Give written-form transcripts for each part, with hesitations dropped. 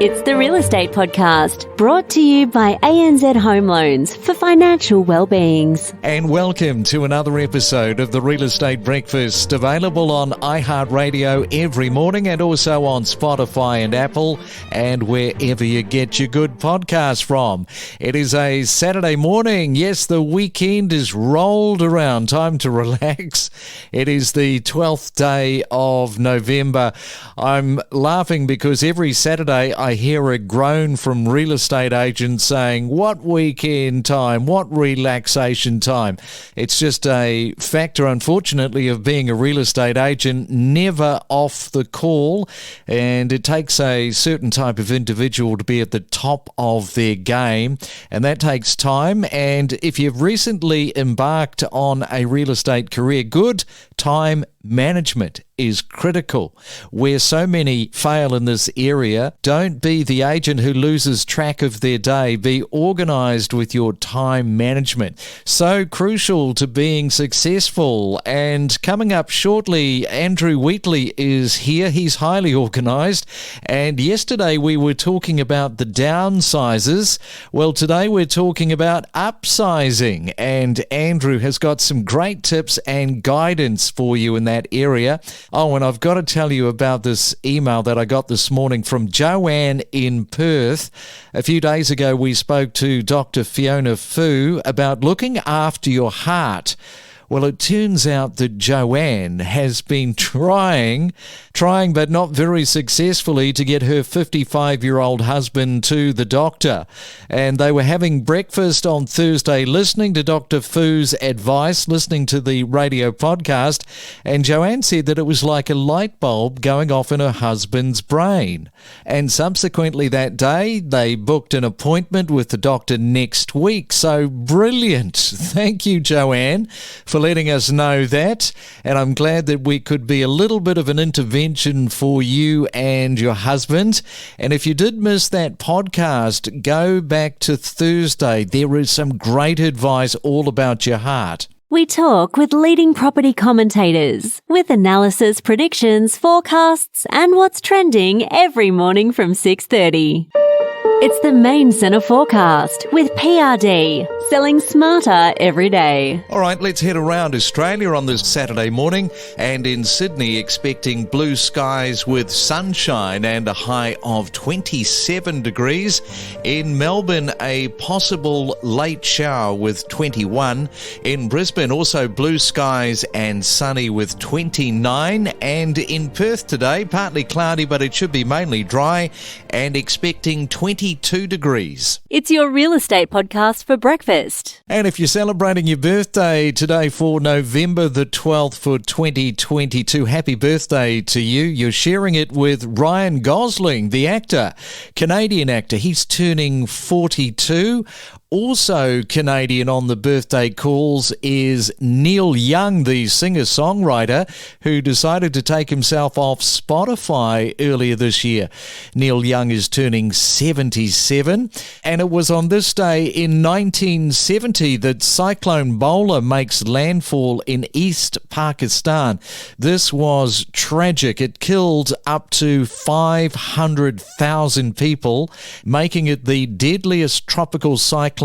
It's the Real Estate Podcast, brought to you by ANZ Home Loans for financial well-beings. And welcome to another episode of the Real Estate Breakfast, available on iHeartRadio every morning and also on Spotify and Apple and wherever you get your good podcasts from. It is a Saturday morning. Yes, the weekend is rolled around. Time to relax. It is the 12th day of November. I'm laughing because every Saturday I hear a groan from real estate agents saying, what weekend time, what relaxation time. It's just a factor, unfortunately, of being a real estate agent, never off the call. And it takes a certain type of individual to be at the top of their game. And that takes time. And if you've recently embarked on a real estate career, good time management is critical. Where so many fail in this area, don't be the agent who loses track of their day. Be organised with your time management. So crucial to being successful. And coming up shortly, Andrew Wheatley is here. He's highly organised. And yesterday we were talking about the downsizes. Well, today we're talking about upsizing. And Andrew has got some great tips and guidance for you in that area. Oh, and I've got to tell you about this email that I got this morning from Joanne in Perth. A few days ago, we spoke to Dr. Fiona Fu about looking after your heart. Well, it turns out that Joanne has been trying but not very successfully to get her 55-year-old husband to the doctor. And they were having breakfast on Thursday, listening to Dr. Fu's advice, listening to the radio podcast. And Joanne said that it was like a light bulb going off in her husband's brain. And subsequently that day, they booked an appointment with the doctor next week. So brilliant. Thank you, Joanne, for letting us know that. And I'm glad that we could be a little bit of an intervention for you and your husband. And if you did miss that podcast, go back to Thursday. There is some great advice all about your heart. We talk with leading property commentators with analysis, predictions, forecasts, and what's trending every morning from 6:30. It's the Main Centre Forecast with PRD, selling smarter every day. All right, let's head around Australia on this Saturday morning. And in Sydney, expecting blue skies with sunshine and a high of 27 degrees. In Melbourne, a possible late shower with 21. In Brisbane, also blue skies and sunny with 29. And in Perth today, partly cloudy, but it should be mainly dry and expecting 22 degrees. It's your real estate podcast for breakfast. And if you're celebrating your birthday today for November the 12th for 2022, happy birthday to you. You're sharing it with Ryan Gosling, the actor, Canadian actor. He's turning 42. Also Canadian on the birthday calls is Neil Young, the singer-songwriter, who decided to take himself off Spotify earlier this year. Neil Young is turning 77, and it was on this day in 1970 that Cyclone Bowler makes landfall in East Pakistan. This was tragic. It killed up to 500,000 people, making it the deadliest tropical cyclone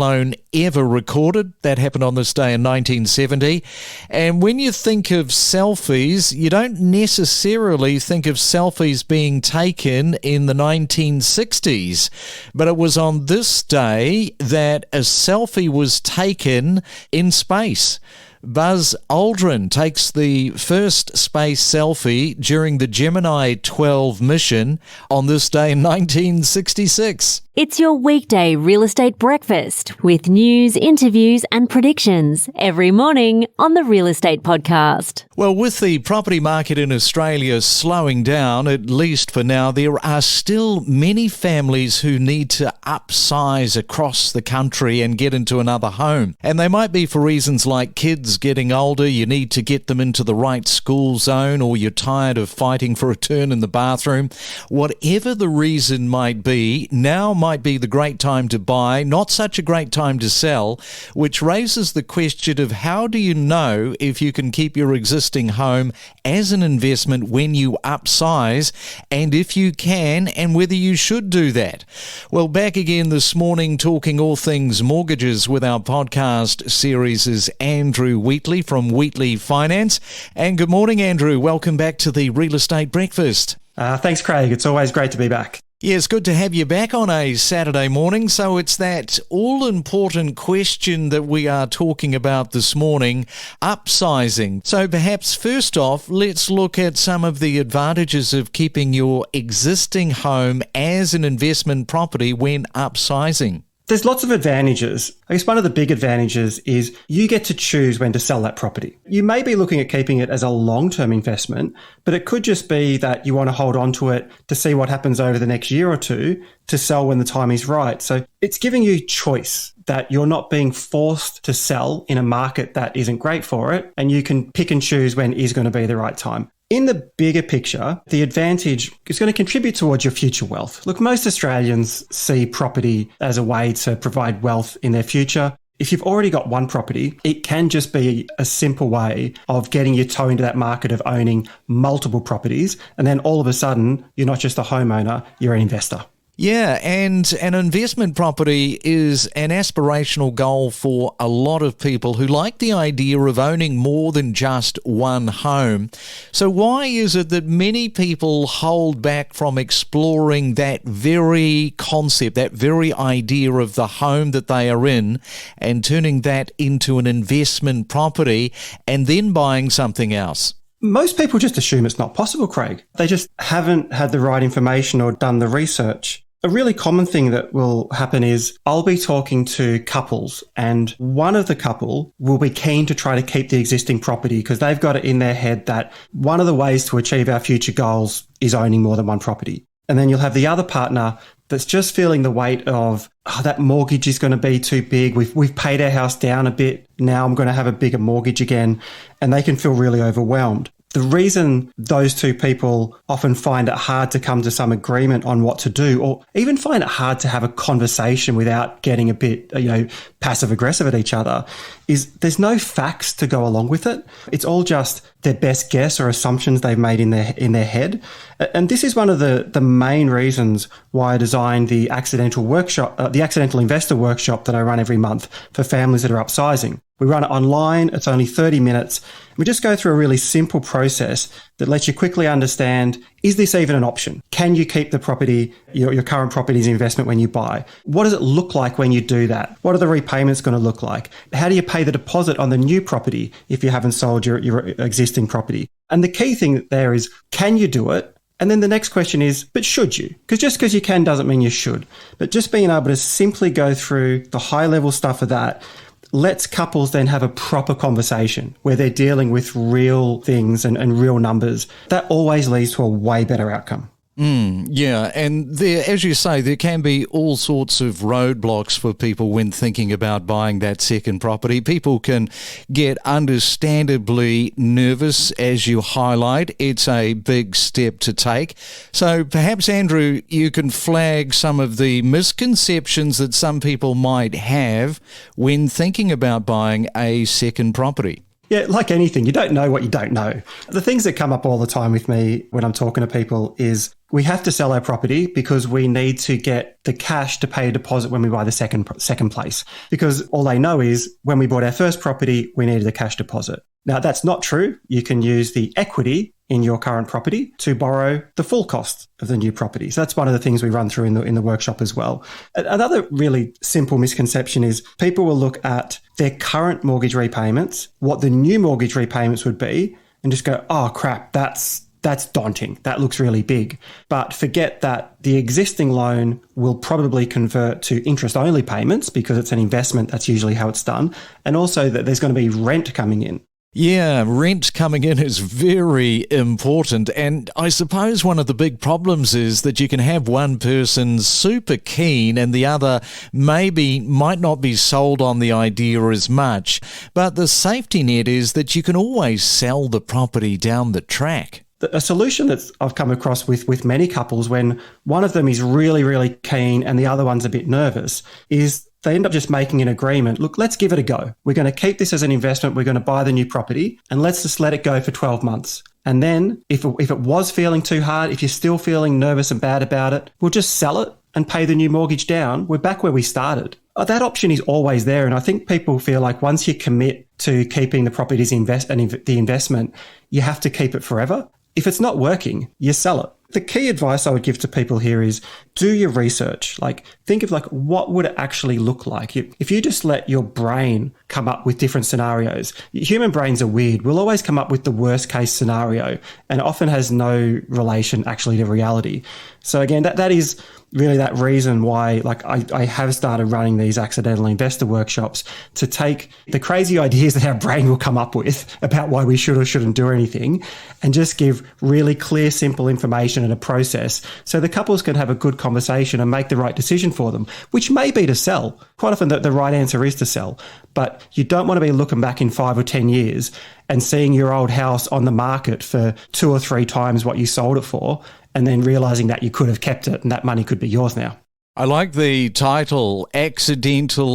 ever recorded. That happened on this day in 1970. And when you think of selfies, you don't necessarily think of selfies being taken in the 1960s. But it was on this day that a selfie was taken in space. Buzz Aldrin takes the first space selfie during the Gemini 12 mission on this day in 1966. It's your weekday real estate breakfast with news, interviews and predictions every morning on the Real Estate Podcast. Well, with the property market in Australia slowing down, at least for now, there are still many families who need to upsize across the country and get into another home. And they might be for reasons like kids getting older, you need to get them into the right school zone, or you're tired of fighting for a turn in the bathroom. Whatever the reason might be, now might might be the great time to buy, not such a great time to sell, which raises the question of how do you know if you can keep your existing home as an investment when you upsize, and if you can, and whether you should do that. Well, back again this morning talking all things mortgages with our podcast series is Andrew Wheatley from Wheatley Finance. And good morning, Andrew. Welcome back to the Real Estate Breakfast. Thanks, Craig. It's always great to be back. Yeah, it's good to have you back on a Saturday morning. So it's that all-important question that we are talking about this morning, upsizing. So perhaps first off, let's look at some of the advantages of keeping your existing home as an investment property when upsizing. There's lots of advantages. I guess one of the big advantages is you get to choose when to sell that property. You may be looking at keeping it as a long-term investment, but it could just be that you want to hold on to it to see what happens over the next year or two to sell when the time is right. So it's giving you choice that you're not being forced to sell in a market that isn't great for it, and you can pick and choose when is going to be the right time. In the bigger picture, the advantage is going to contribute towards your future wealth. Look, most Australians see property as a way to provide wealth in their future. If you've already got one property, it can just be a simple way of getting your toe into that market of owning multiple properties. And then all of a sudden, you're not just a homeowner, you're an investor. Yeah, and an investment property is an aspirational goal for a lot of people who like the idea of owning more than just one home. So why is it that many people hold back from exploring that very concept, that very idea of the home that they are in, and turning that into an investment property and then buying something else? Most people just assume it's not possible, Craig. They just haven't had the right information or done the research. A really common thing that will happen is I'll be talking to couples, and one of the couple will be keen to try to keep the existing property because they've got it in their head that one of the ways to achieve our future goals is owning more than one property. And then you'll have the other partner that's just feeling the weight of, that mortgage is going to be too big. We've paid our house down a bit. Now I'm going to have a bigger mortgage again. And they can feel really overwhelmed. The reason those two people often find it hard to come to some agreement on what to do, or even find it hard to have a conversation without getting a bit, passive aggressive at each other, is there's no facts to go along with it. It's all just their best guess or assumptions they've made in their head. And this is one of the main reasons why I designed the accidental investor workshop that I run every month for families that are upsizing. We run it online. It's only 30 minutes. We just go through a really simple process that lets you quickly understand, is this even an option? Can you keep the property, your current property's investment when you buy? What does it look like when you do that? What are the repayments going to look like? How do you pay the deposit on the new property if you haven't sold your existing property? And the key thing there is, can you do it? And then the next question is, but should you? Because just because you can doesn't mean you should. But just being able to simply go through the high level stuff of that lets couples then have a proper conversation where they're dealing with real things and real numbers. That always leads to a way better outcome. Yeah, and there, as you say, there can be all sorts of roadblocks for people when thinking about buying that second property. People can get understandably nervous, as you highlight. It's a big step to take. So perhaps, Andrew, you can flag some of the misconceptions that some people might have when thinking about buying a second property. Yeah, like anything, you don't know what you don't know. The things that come up all the time with me when I'm talking to people is we have to sell our property because we need to get the cash to pay a deposit when we buy the second place. Because all they know is when we bought our first property, we needed a cash deposit. Now, that's not true. You can use the equity in your current property to borrow the full cost of the new property. So that's one of the things we run through in the workshop as well. Another really simple misconception is people will look at their current mortgage repayments, what the new mortgage repayments would be, and just go, oh crap, that's daunting. That looks really big. But forget that the existing loan will probably convert to interest-only payments because it's an investment. That's usually how it's done. And also that there's going to be rent coming in. Yeah, rent coming in is very important. And I suppose one of the big problems is that you can have one person super keen and the other might not be sold on the idea as much. But the safety net is that you can always sell the property down the track. A solution that I've come across with many couples when one of them is really, really keen and the other one's a bit nervous is they end up just making an agreement. Look, let's give it a go. We're going to keep this as an investment. We're going to buy the new property and let's just let it go for 12 months. And then if it was feeling too hard, if you're still feeling nervous and bad about it, we'll just sell it and pay the new mortgage down. We're back where we started. That option is always there. And I think people feel like once you commit to keeping the property's the investment, you have to keep it forever. If it's not working, you sell it. The key advice I would give to people here is do your research. Think of what would it actually look like? If you just let your brain come up with different scenarios, human brains are weird. We'll always come up with the worst case scenario and it often has no relation actually to reality. So again, that is really that reason why I have started running these accidental investor workshops to take the crazy ideas that our brain will come up with about why we should or shouldn't do anything and just give really clear, simple information and a process so the couples can have a good conversation and make the right decision for them, which may be to sell. Quite often the right answer is to sell, but you don't want to be looking back in 5 or 10 years and seeing your old house on the market for 2 or 3 times what you sold it for and then realizing that you could have kept it and that money could be yours now. I like the title, Accidental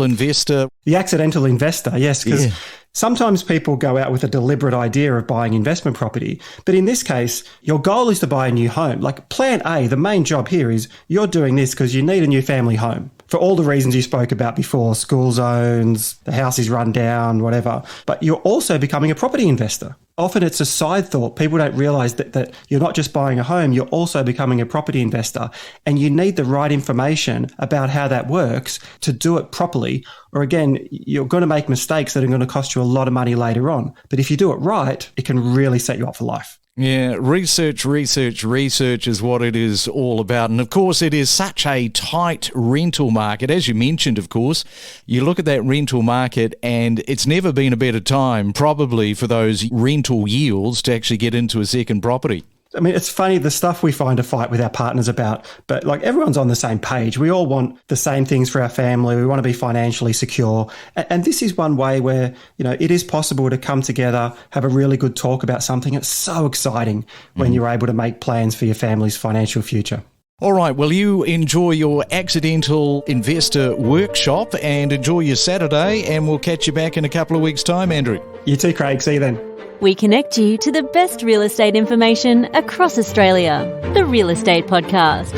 Investor. The Accidental Investor, yes, because sometimes people go out with a deliberate idea of buying investment property. But in this case, your goal is to buy a new home. Plan A, the main job here is you're doing this because you need a new family home. For all the reasons you spoke about before, school zones, the house is run down, whatever. But you're also becoming a property investor. Often it's a side thought. People don't realize that you're not just buying a home, you're also becoming a property investor. And you need the right information about how that works to do it properly. Or again, you're going to make mistakes that are going to cost you a lot of money later on. But if you do it right, it can really set you up for life. Yeah, research is what it is all about. And of course, it is such a tight rental market. As you mentioned, of course, you look at that rental market and it's never been a better time probably for those rental yields to actually get into a second property. I mean, it's funny, the stuff we find a fight with our partners about, but everyone's on the same page. We all want the same things for our family. We want to be financially secure. And this is one way where, it is possible to come together, have a really good talk about something. It's so exciting when you're able to make plans for your family's financial future. All right, well, you enjoy your Accidental Investor Workshop and enjoy your Saturday, and we'll catch you back in a couple of weeks' time, Andrew. You too, Craig. See you then. We connect you to the best real estate information across Australia. The Real Estate Podcast.